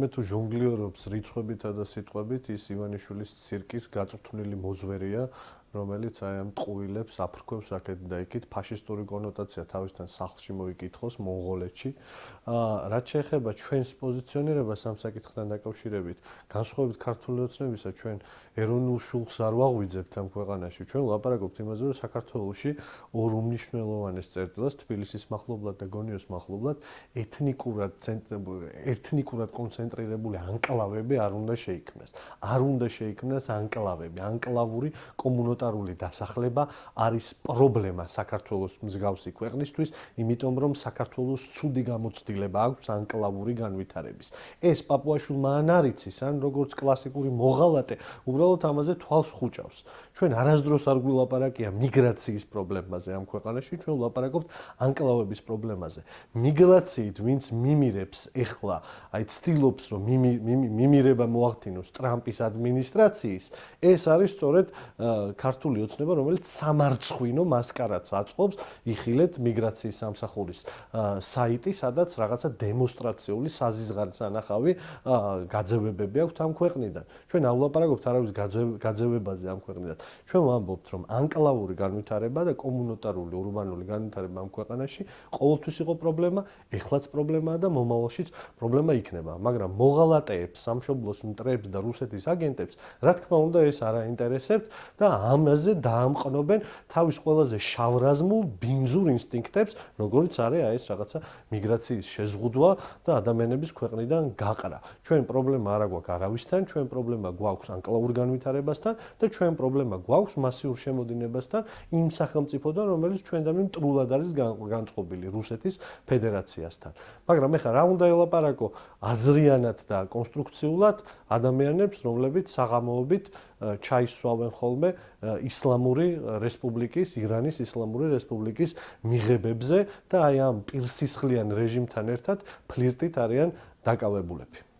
რაიმე თუ ჟონგლიორობს რიცხვებითა და სიტყვებით, ის ივანიშვილის ცირკის გაწვრთნილი მოძვერია, რომელიც აი ამ ტყუილებს აფრქვევს აქეთ და იქით, ფაშისტური კონოტაცია თავისთან სახლში მოიკითხოს მონღოლეთში. რაც შეეხება ჩვენს პოზიციონირებას ამ საკითხთან დაკავშირებით, განსხვავებით ქართული ოცნებისა, ჩვენ ეროვნულ შუხს არ ვაღვიძებთ ამ ქვეყანაში. ჩვენ ვლაპარაკობთ იმაზე, რომ საქართველოში ორ უმნიშვნელოვანეს წერტილას, თბილისის მახლობლად და გონიოს მახლობლად, ეთნიკურად კონცენტრირებული ანკლავები არ უნდა შეიქმნას. არ უნდა შეიქმნას ანკლავები, ანკლავური კომუნიტარული დასახლება არის პრობლემა საქართველოს მსგავსი ქვეყნისთვის, იმიტომ რომ საქართველოს ცუდი გამოცდილება აქვს ანკლავური განვითარების. ეს პაპუაშვილმა ან არ იცის, ან როგორც კლასიკური მოღალატე, უბრალოდ ამაზე თვალს ხუჭავს. ჩვენ არასდროს არ გვილაპარაკია მიგრაციის პრობლემაზე ამ ქვეყანაში, ჩვენ ვლაპარაკობთ ანკლავების პრობლემაზე. მიგრაციით ვინც მიმირებს ეხლა, აი ცდილობს რომ მიმირება მოახდინოს ტრამპის ადმინისტრაციის, ეს არის სწორედ ქართული ოცნება, რომელიც სამარცხვინო მასკარადს აწყობს, იხილეთ მიგრაციის სამსახურის საიტი, სადაც რაღაცა დემონსტრაციული საზიზღარის ანახავი გაძევებები აქვს ამ ქვეყნიდან. ჩვენ არ ვლაპარაკობთ არავის გაძევებაზე ამ ქვეყნიდან. ჩვენ ვამბობთ, რომ ანკლავური განვითარება და კომუნიტარული ურბანული განვითარება ამ ქვეყანაში ყოველთვის იყო პრობლემა, ეხლაც პრობლემაა და მომავალშიც პრობლემა იქნება. მაგრამ მოღალატეებს, სამშობლოს მტრებს და რუსეთის აგენტებს, რა თქმა უნდა, ეს არ აინტერესებთ და ამაზე დაამყნობენ თავის ყველაზე შავრაზმულ ბინძურ ინსტინქტებს, როგორც არის ეს რაღაცა მიგრაციის შეზღუდვა და ადამიანების ქვეყნიდან გაყრა. ჩვენ პრობლემა არ გვაქვს არავისთან, ჩვენ პრობლემა გვაქვს ანკლავურ განვითარებასთან და ჩვენ პრობლემა გვაქვს მასიურ შემოდინებასთან იმ სახელმწიფოდან, რომელიც ჩვენდანვე მტრულად არის განწყობილი რუსეთის ფედერაციასთან. მაგრამ ეხლა რა უნდა ელაპარაკო აზრიანად და კონსტრუქციულად ადამიანებს, რომლებიც საღამოობით ჩაისვავენ ხოლმე ისლამური რესპუბლიკის, ირანის ისლამური რესპუბლიკის მიღებებზე და აი ამ პირსისხლიან რეჟიმთან ერთად ფლირტით არიან დაკავებულები.